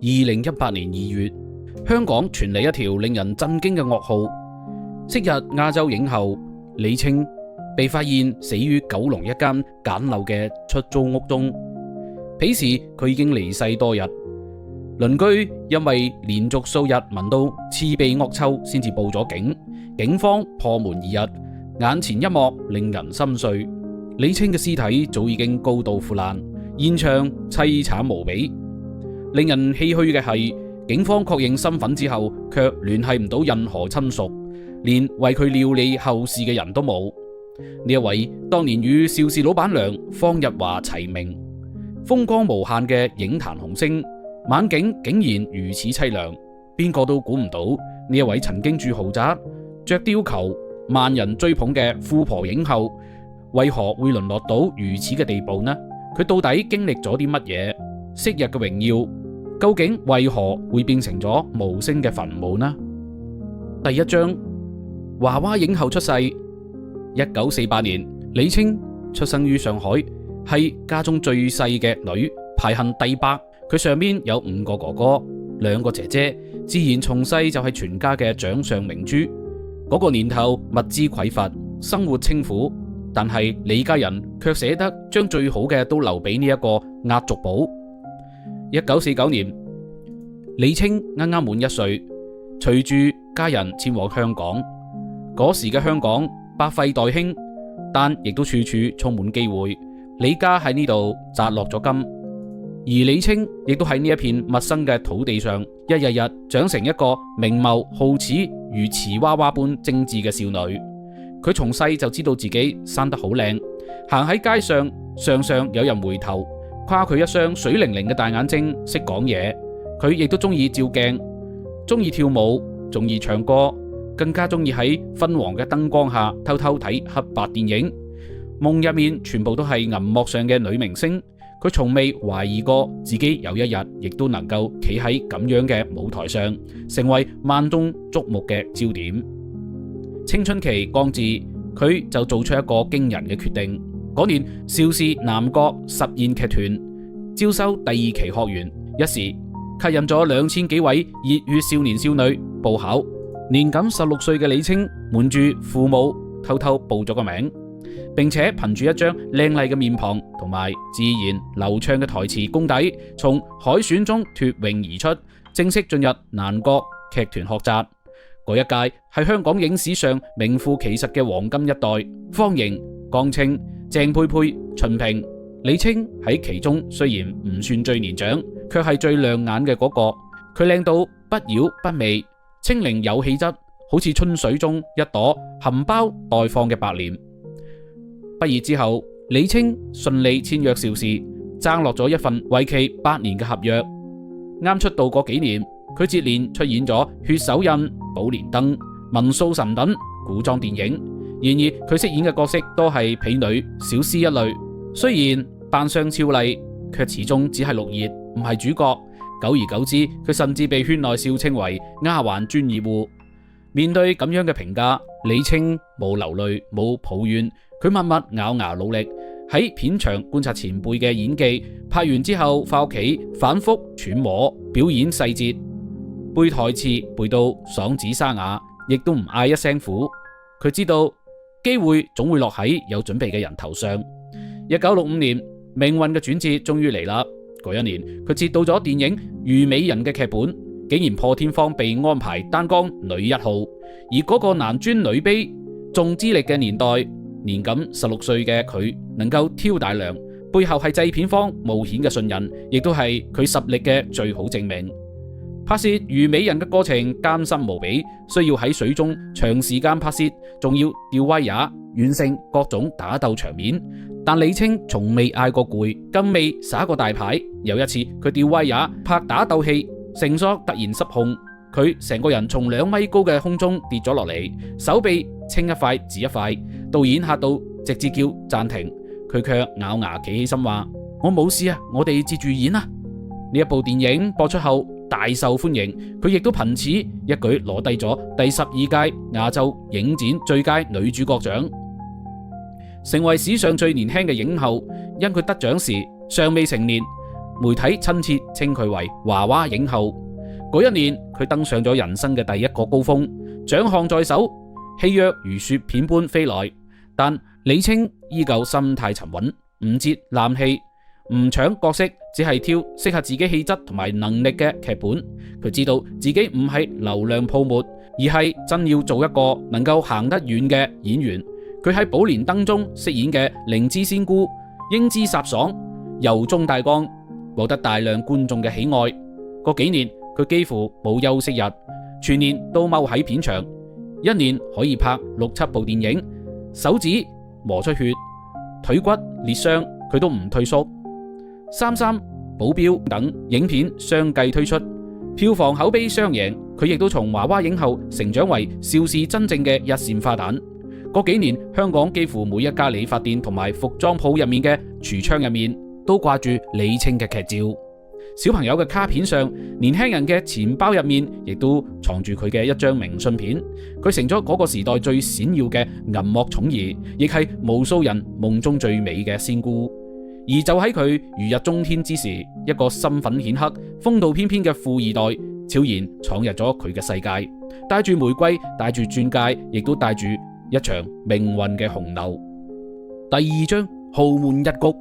2018年2月，香港傳嚟一條令人震驚嘅噩耗，昔日亞洲影后李菁被發現死於九龍一間簡陋嘅出租屋中。彼時佢已經離世多日，鄰居因為連續數日聞到刺鼻惡臭，先至報咗警。警方破門而入，眼前一幕令人心碎。李菁嘅屍體早已經高度腐爛，現場凄慘無比。令人唏噓嘅係，警方確認身份之後，卻聯繫唔到任何親屬，連為佢料理後事嘅人都冇。呢一位當年與邵氏老闆娘方日華齊名、風光無限嘅影壇紅星，晚景竟然如此凄涼，邊個都估唔到呢一位曾經住豪宅、着貂裘、萬人追捧嘅富婆影后，為何會淪落到如此嘅地步呢？佢到底經歷咗啲乜嘢？昔日嘅榮耀究竟為何會變成咗無聲嘅墳墓呢？第一章，娃娃影后出世。1948年，李菁出生於上海，係家中最細嘅女，排行第8。佢上面有5個哥哥、2個姐姐，自然從細就係全家嘅掌上明珠。嗰個年頭物資匱乏，生活清苦，但係李家人卻捨得將最好嘅都留俾呢一個壓軸寶。1949年，李菁啱啱滿1歲，隨住家人前往香港。嗰時嘅香港百廢待興，但亦都處處充滿機會。李家喺呢度摘落咗金，而李菁亦都喺呢一片陌生嘅土地上，一日日長成一個明眸皓齒如瓷娃娃般精緻嘅少女。佢從細就知道自己生得好靚，行喺街上，常常有人回頭誇佢一雙水靈靈嘅大眼睛，識講嘢。佢亦都中意照鏡，中意跳舞，中意唱歌，更加中意喺昏黃嘅燈光下偷偷睇黑白電影。夢入面全部都係銀幕上嘅女明星。佢從未懷疑過自己有一日亦都能夠企喺咁樣嘅舞台上，成為萬眾矚目嘅焦點。青春期剛至，佢就做出一個驚人嘅決定。嗰年邵氏南國實驗劇團招收第2期學員，一時吸引咗2000幾位熱血少年少女報考。年僅16歲嘅李菁瞞住父母偷偷報咗個名，並且憑住一張靚麗嘅面龐同埋自然流暢嘅台詞功底，從海選中脫穎而出，正式進入南國劇團學習。嗰一屆係香港影史上名副其實嘅黃金一代，方盈、江青、鄭佩佩、秦萍、李菁喺其中雖然唔算最年長，卻係最亮眼嘅嗰個。佢靚到不妖不媚，清靈有氣質，好似春水中一朵含苞待放嘅白蓮。畢業之後，李菁順利簽約邵氏，爭落咗一份為期8年嘅合約。啱出道嗰幾年，佢接連出演咗《血手印》、《寶蓮燈》、《文素神》等古裝電影。然而佢飾演嘅角色都係婢女、小師一類，雖然扮相俏麗，卻始終只係綠葉，唔係主角。久而久之，佢甚至被圈內笑稱為丫鬟專業戶。面對咁樣嘅評價，李菁冇流淚，冇抱怨，佢默默咬牙努力喺片場觀察前輩嘅演技，拍完之後翻屋企反覆揣摩表演細節，背台詞背到爽子沙啞，亦都唔嗌一聲苦。佢知道機會總會落喺有準備嘅人頭上。1965年，命運嘅轉折終於嚟啦。嗰一年，佢接到咗電影《虞美人》嘅劇本，竟然破天荒被安排擔綱女一號。而嗰個男尊女卑、重資歷嘅年代，年僅16歲嘅佢能夠挑大梁，背後係製片方冒險嘅信任，亦都係佢實力嘅最好證明。拍攝《虞美人》嘅過程艱辛無比，需要喺水中長時間拍攝，仲要吊威亞，完成各種打鬥場面。但李菁從未嗌過攰，更未耍過大牌。有一次佢吊威亞拍打鬥戲，繩索突然失控，佢成個人從2米高嘅空中跌咗落嚟，手臂青一塊紫一塊。導演嚇到直接叫暫停，佢卻咬牙企起身話：我冇事啊，我哋接住演啊！呢一部電影播出後大受歡迎，佢亦都憑此一舉攞低咗第12屆亞洲影展最佳女主角獎，成為史上最年輕嘅影后。因佢得獎時尚未成年，媒體親切稱佢為娃娃影后。嗰一年，佢登上咗人生嘅第一個高峰，獎項在手，戲約如雪片般飛來。但李菁依舊心態沉穩，唔接濫戲，唔搶角色，只係挑適合自己氣質同埋能力嘅劇本。佢知道自己唔係流量泡沫，而係真要做一個能夠行得遠嘅演員。佢喺《寶蓮燈》中飾演嘅靈芝仙姑，英姿颯爽，柔中帶剛，獲得大量觀眾嘅喜愛。嗰幾年，佢幾乎冇休息日，全年都踎喺片場，一年可以拍6、7部電影，手指磨出血，腿骨裂傷，佢都唔退縮。三三、保鏢等影片相繼推出，票房口碑雙贏，佢亦都從娃娃影后成長為邵氏真正嘅一線花旦。嗰幾年，香港幾乎每一家理髮店同埋服裝鋪入面嘅櫥窗入面都掛住李菁嘅劇照。小朋友嘅卡片上，年輕人嘅錢包入面亦都藏住佢嘅一張明信片。佢成咗嗰個時代最閃耀嘅銀幕寵兒，亦係無數人夢中最美嘅仙姑。而就喺佢如日中天之時，一個身份顯赫、風度翩翩嘅富二代悄然闖入咗佢嘅世界，帶住玫瑰，帶住鑽戒，亦都帶住一場命運嘅洪流。第二章，豪門一谷。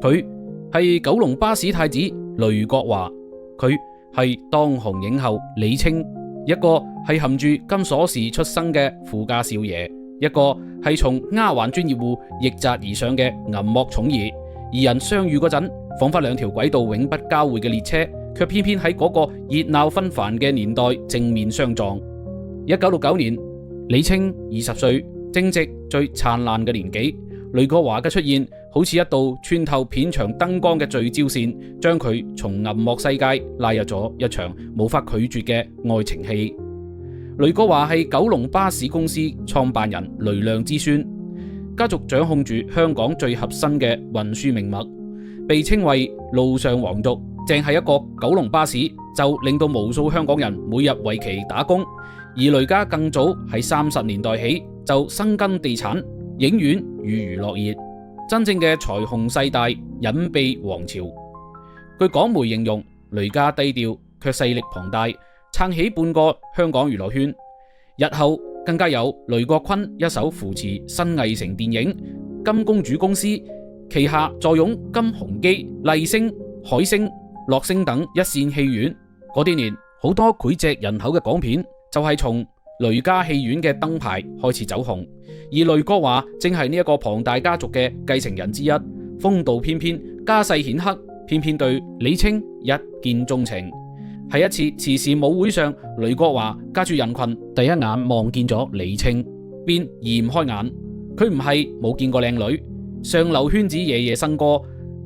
佢係九龍巴士太子雷國華，佢係當紅影后李菁，一個係含住金鎖匙出生嘅富家少爺，一個係從丫鬟專業戶逆襲而上嘅銀幕寵兒。二人相遇嗰陣，仿佛兩條軌道永不交匯嘅列車，卻偏偏喺嗰個熱鬧紛繁嘅年代正面相撞。1969年，李菁20歲，正值最燦爛嘅年紀。雷國華嘅出現，好似一道穿透片場燈光嘅聚焦線，將佢從銀幕世界拉入咗一場無法拒絕嘅愛情戲。雷國華係九龍巴士公司創辦人雷亮之孫，家族掌控住香港最核心嘅運輸命脈，被稱為路上皇族。淨係一個九龍巴士就令到無數香港人每日為其打工。而雷家更早喺30年代起就深耕地產、影院與娛樂業，真正嘅財雄勢大、隱秘王朝。據港媒形容，雷家低調卻勢力龐大，撐起半個香港娛樂圈。日後更加有雷國坤一手扶持新藝城電影、金公主公司，旗下坐擁金鴻基、麗星、海星、樂星等一線戲院。嗰啲年，好多膾炙人口嘅港片就係從雷家戲院嘅燈牌開始走紅，而雷國華正係呢一個龐大家族嘅繼承人之一，風度翩翩，家世顯赫，偏偏對李菁一見鍾情。喺一次慈善舞會上，雷國華隔住人群，第一眼望見咗李菁，便移唔開眼。佢唔係冇見過靚女，上流圈子夜夜笙歌，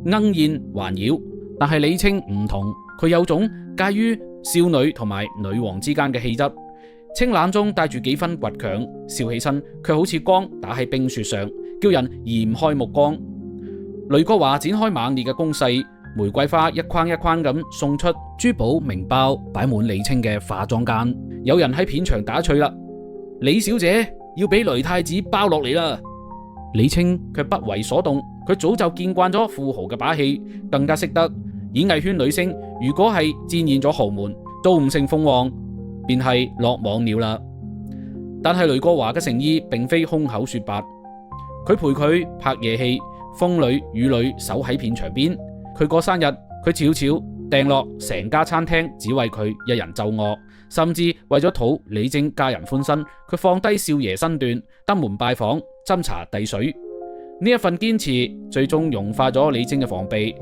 鶯燕環繞，但係李菁唔同，佢有種介於少女同埋女王之間嘅氣質，清冷中帶住幾分倔強，笑起身卻好似光打喺冰雪上，叫人移唔開目光。雷國華展開猛烈嘅攻勢，玫瑰花一框一框咁送出，珠寶名包擺滿李菁嘅化妝間。有人喺片場打趣啦：李小姐要俾雷太子包落嚟啦！李菁卻不為所動，佢早就見慣咗富豪嘅把戲，更加識得演藝圈女星如果係戰現咗豪門，做唔成鳳凰，便係落網了啦。但係雷國華嘅誠意並非空口說白，佢陪佢拍夜戲，風裏雨裏守喺片場邊。佢過生日，佢悄悄訂落成家餐廳，只為佢一人奏樂。甚至為咗討李菁家人歡心，佢放低少爺身段，登門拜訪，斟茶遞水。呢一份堅持最終融化咗李菁嘅防備。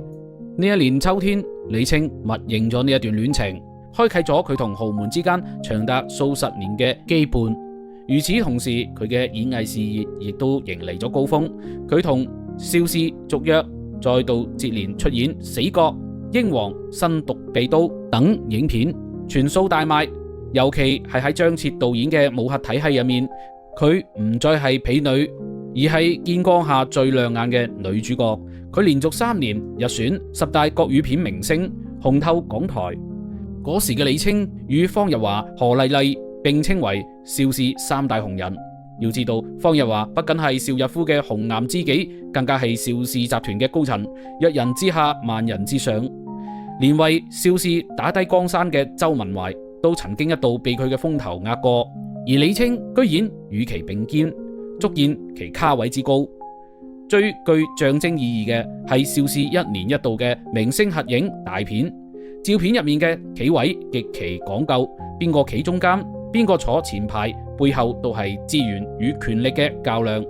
呢一年秋天，李菁默認咗呢一段戀情，開啟咗佢同豪門之間長達數十年嘅羈絆。與此同時，佢嘅演藝事業亦都迎嚟咗高峰。佢同邵氏續約，再度接連出演《死角》、《英皇》、《新獨臂刀》等影片，全數大賣。尤其係喺張徹導演嘅武俠體系入面，佢唔再係婢女，而係見光下最亮眼嘅女主角。佢連續3年入選10大國語片明星，紅透港台。嗰時嘅李菁與方日華、何麗麗並稱為邵氏3大紅人。要知道，方逸華不僅係邵逸夫嘅紅顏知己，更加係邵氏集團嘅高層，一人之下，萬人之上。連為邵氏打低江山嘅周文懷，都曾經一度被佢嘅風頭壓過。而李菁居然與其並肩，足見其咖位之高。最具象徵意義嘅係邵氏一年一度嘅明星合影大片，照片入面嘅企位極其講究，邊個企中間，邊個坐前排，背後都係資源與權力嘅較量。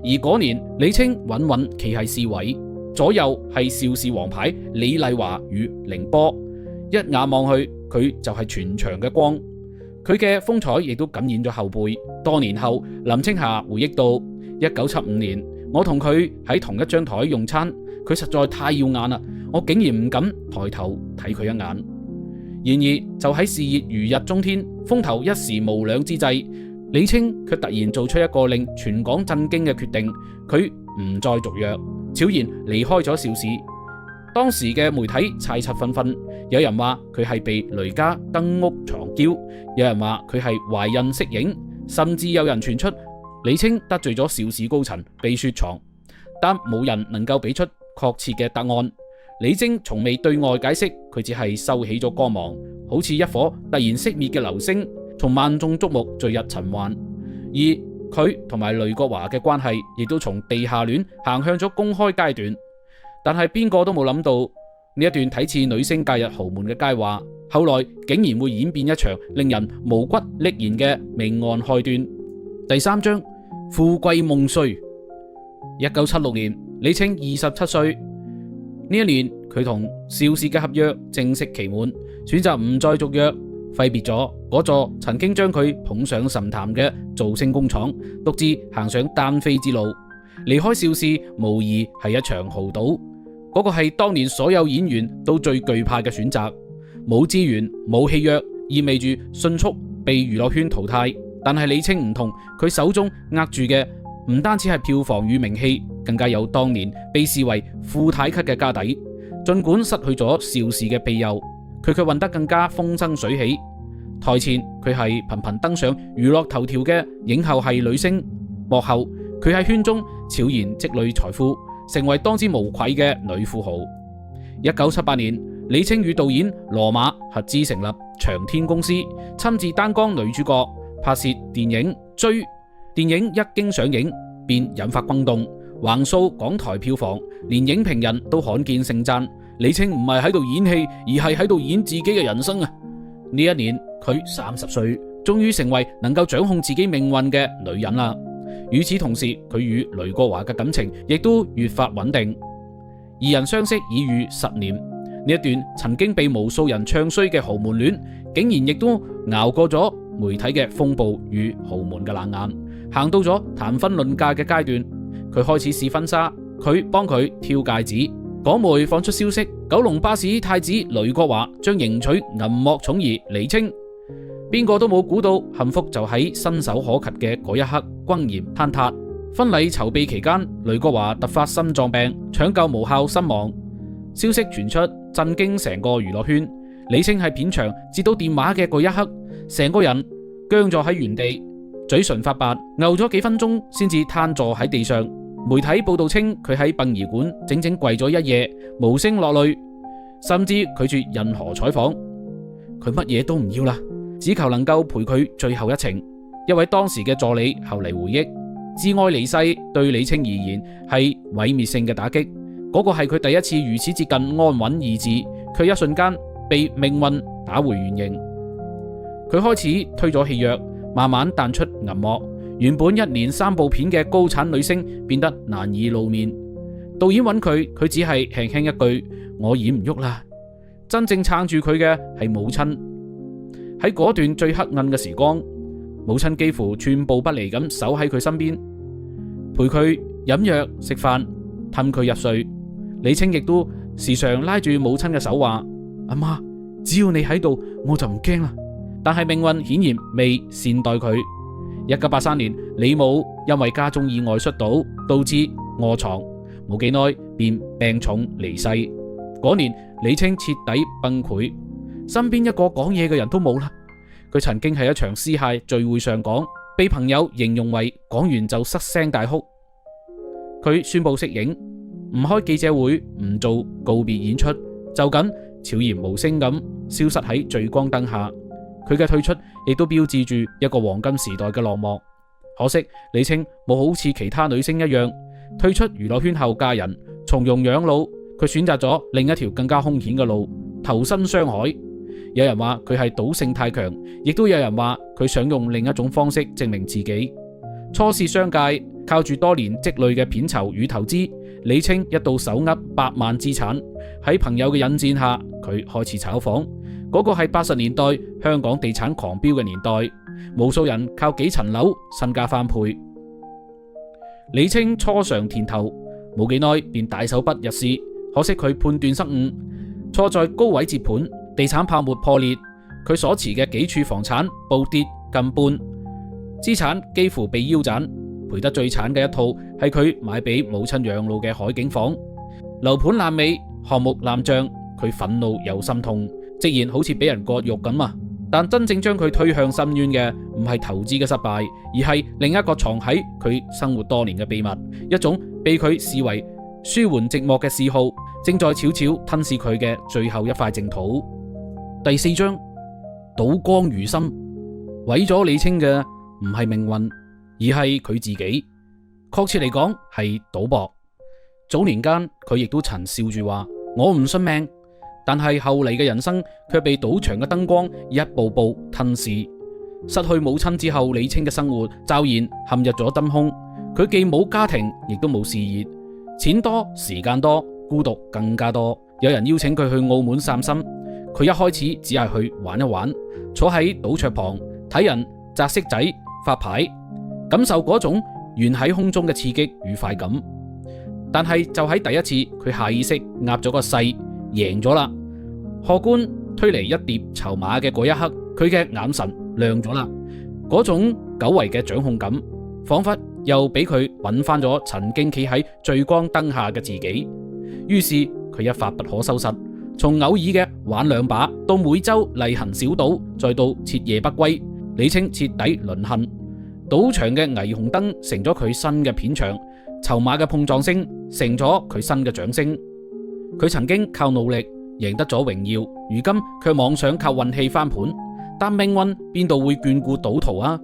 而嗰年李菁穩穩企喺 C 位，左右係邵氏王牌李麗華與凌波，一眼望去佢就係全場嘅光。佢嘅風采亦都感染咗後輩。多年後，林青霞回憶到1975年，我同佢喺同一張台用餐，佢實在太耀眼啦，我竟然唔敢抬頭睇佢一眼。然而就喺事業如日中天、風頭一時無兩之際，李菁卻突然做出一個令全港震驚嘅決定，佢唔再續約，悄然離開咗邵氏。當時嘅媒體猜測紛紛，有人話佢係被雷家登屋藏嬌，有人話佢係懷孕息影，甚至有人傳出李菁得罪咗邵氏高層被雪藏，但冇人能夠俾出確切嘅答案。李菁從未對外解釋，佢只係收起咗光芒，好似一顆突然熄滅嘅流星，從萬眾矚目墜入塵寰。而佢同埋雷國華嘅關係亦都從地下戀行向咗公開階段。但係邊個都冇諗到呢一段睇似女星嫁入豪門嘅佳話，後來竟然會演變一場令人毛骨悚然嘅命案開端。第3章，富貴夢碎。1976年，李菁27歲。呢一年，佢同邵氏嘅合約正式期滿，選擇唔再續約，揮別咗嗰座曾經將佢捧上神壇嘅造星工廠，獨自行上單飛之路。離開邵氏無疑係一場豪賭，嗰個係當年所有演員都最懼怕嘅選擇。冇資源、冇戲約，意味住迅速被娛樂圈淘汰。但係李菁唔同，佢手中握住嘅唔單止係票房與名氣，更加有當年被視為富太級嘅家底。盡管失去咗邵氏嘅庇佑，佢卻混得更加風生水起。台前佢係頻頻登上娛樂頭條嘅影后系女星，幕後佢喺圈中悄然積累財富，成為當之無愧嘅女富豪。1978年，李菁與導演羅馬合資成立長天公司，親自擔綱女主角，拍攝電影《追》。電影一經上映便引發轟動，橫掃港台票房，連影評人都罕見盛讚李菁唔係喺度演戲，而係喺度演自己嘅人生啊！呢一年佢30歲，終於成為能夠掌控自己命運嘅女人啦。與此同時，佢與雷國華嘅感情亦都越發穩定，二人相識已逾10年。呢一段曾經被無數人唱衰嘅豪門戀，竟然亦都熬過咗媒體嘅風暴與豪門嘅冷眼，行到咗談婚論嫁嘅階段。佢開始試婚紗，佢幫佢挑戒指。港媒放出消息，九龍巴士太子雷國華將迎娶銀幕寵兒李菁。邊個都冇估到，幸福就喺伸手可及嘅嗰一刻轟然坍塌。婚禮籌備期間，雷國華突發心臟病，搶救無效身亡。消息傳出，震驚成個娛樂圈。李菁喺片場接到電話嘅嗰一刻，成個人僵咗喺原地，嘴唇發白，嘔咗幾分鐘先至癱坐喺地上。媒體報道稱，佢喺殯儀館整整跪咗一夜，無聲落淚，甚至拒絕任何採訪。佢乜嘢都唔要啦，只求能夠陪佢最後一程。一位當時嘅助理後嚟回憶，摯愛離世對李菁而言係毀滅性嘅打擊。嗰個係佢第一次如此接近安穩意志，卻一瞬間被命運打回原形。佢開始推咗戲約，慢慢淡出銀幕。原本1年3部片嘅高產女星變得難以露面。導演揾佢，佢只係輕輕一句：我演唔喐啦。真正撐住佢嘅係母親。喺嗰段最黑暗嘅時光，母親幾乎寸步不離咁守喺佢身邊，陪佢飲藥食飯，氹佢入睡。李菁亦都時常拉住母親嘅手話：阿媽，只要你喺度，我就唔驚啦。但係命運顯然未善待佢。1983年，李母因為家中意外摔倒，導致臥床，冇幾耐便病重離世。嗰年，李菁徹底崩潰，身邊一個講嘢嘅人都冇啦。佢曾經喺一場私下聚會上講：被朋友形容為講完就失聲大哭。佢宣布息影，唔開記者會，唔做告別演出，就咁悄然無聲咁消失喺聚光燈下。佢嘅退出亦都標誌住一個黃金時代嘅落幕。可惜李菁冇好似其他女星一樣退出娛樂圈後嫁人從容養老，佢選擇咗另一條更加兇險嘅路，投身商海。有人話佢係賭性太強，亦都有人話佢想用另一種方式證明自己。初涉商界，靠住多年積累嘅片酬與投資，李菁一度手握百萬資產。喺朋友嘅引薦下，佢開始炒房。嗰個係80年代香港地產狂飆嘅年代，無數人靠幾層樓身家翻倍。李菁初嘗甜頭，冇幾耐便大手筆入市，可惜佢判斷失誤，錯在高位接盤，地產泡沫破裂，佢所持嘅幾處房產暴跌近半，資產幾乎被腰斬。賠得最慘嘅一套係佢買俾母親養老嘅海景房，樓盤爛尾，項目爛賬，佢憤怒又心痛，直然好似俾人割肉咁啊！但真正將佢推向深淵嘅唔係投資嘅失敗，而係另一個藏喺佢生活多年嘅秘密，一種被佢視為舒緩寂寞嘅嗜好，正在悄悄吞噬佢嘅最後一塊淨土。第4章，賭光餘生。毀咗李菁嘅唔係命運，而係佢自己。確切嚟講係賭博。早年間佢亦都曾笑住話我唔信命，但係後嚟嘅人生卻被賭場嘅燈光一步步吞噬。失去母親之後，李菁嘅生活驟然陷入咗真空。佢既冇家庭，亦都冇事業，錢多時間多，孤獨更加多。有人邀請佢去澳門散心，佢一開始只係去玩一玩，坐喺賭桌旁睇人擲骰仔發牌，感受嗰種懸喺空中嘅刺激與快感。但係就喺第一次佢下意識壓咗個勢贏咗啦，荷官推嚟一疊籌碼嘅嗰一刻，佢嘅眼神亮咗啦，嗰種久違嘅掌控感仿佛又俾佢揾翻咗曾經企喺聚光燈下嘅自己。於是佢一發不可收拾，從偶爾嘅玩兩把到每周例行小賭，再到徹夜不歸，李菁徹底淪陷。賭場嘅霓虹燈成咗佢新嘅片場，籌碼嘅碰撞聲成咗佢新嘅掌聲。佢曾經靠努力贏得咗榮耀，如今卻妄想靠運氣翻盤，但命運邊度會眷顧賭徒啊？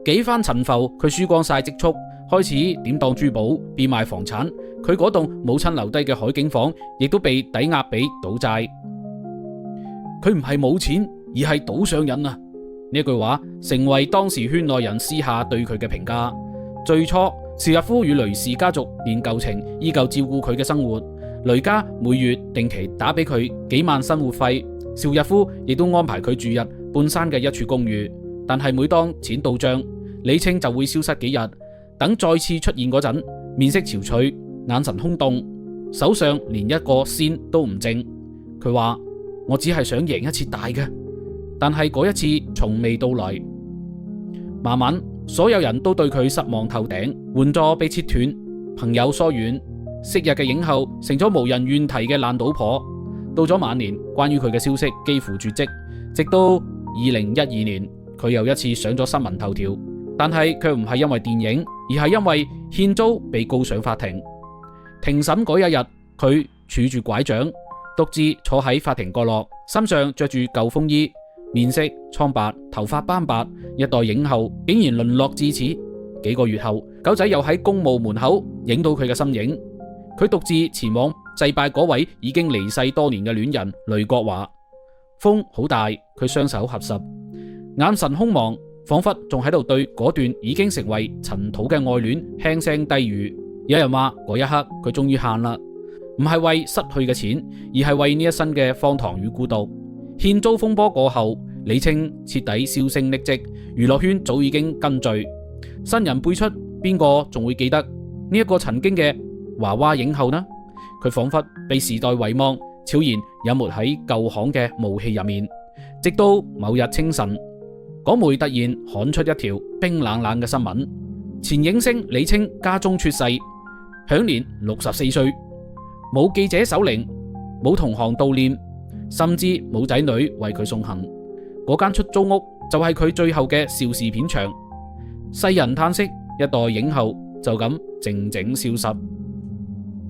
幾番沉浮，佢輸光晒積蓄，開始典當珠寶，變賣房產。佢嗰棟母親留低嘅海景房，亦都被抵押俾賭債。佢唔係冇錢，而係賭上癮啊！呢句話成為當時圈內人私下對佢嘅評價。最初，邵逸夫與雷氏家族練舊情，依舊照顧佢嘅生活。雷家每月定期打俾佢幾萬生活費，邵逸夫亦都安排佢住入半山嘅一處公寓。但係每當錢到賬，李菁就會消失幾日，等再次出現嗰陣，面色憔悴，眼神空洞，手上連一個仙都唔剩。佢話：我只係想贏一次大嘅，但係嗰一次從未到來。慢慢，所有人都對佢失望透頂，援助被切斷，朋友疏遠，昔日嘅影后成咗無人願提嘅爛賭婆。到咗晚年，關於佢嘅消息幾乎絕跡，直到2012年，佢又一次上咗新聞頭條，但係卻唔係因為電影，而係因為欠租被告上法庭。庭審嗰一日，佢拄住拐杖，獨自坐喺法庭角落，身上着住舊風衣，面色蒼白，頭髮斑白，一代影后竟然淪落至此。幾個月後，狗仔又喺公墓門口影到佢嘅身影，佢獨自前往祭拜嗰位已經離世多年嘅戀人雷國華。風好大，佢雙手合十，眼神空茫，仿佛仲喺度對嗰段已經成為塵土嘅愛戀輕聲低語。有人話嗰一刻佢終於喊啦，唔係為失去嘅錢，而係為呢一生嘅荒唐與孤獨。欠租風波過後，李菁徹底銷聲匿跡，娛樂圈早已經根據新人輩出，邊個仲會記得呢一個曾經嘅娃娃影后呢？佢仿佛被時代遺忘，悄然隱沒喺舊巷嘅霧氣入面。直到某日清晨，港媒突然刊出一條冰冷冷嘅新聞：前影星李菁家中猝逝，享年64歲，冇記者守靈，冇同行悼念，甚至冇仔女為佢送行。嗰間出租屋就係佢最後嘅邵氏片場。世人嘆息，一代影后就咁靜靜消失。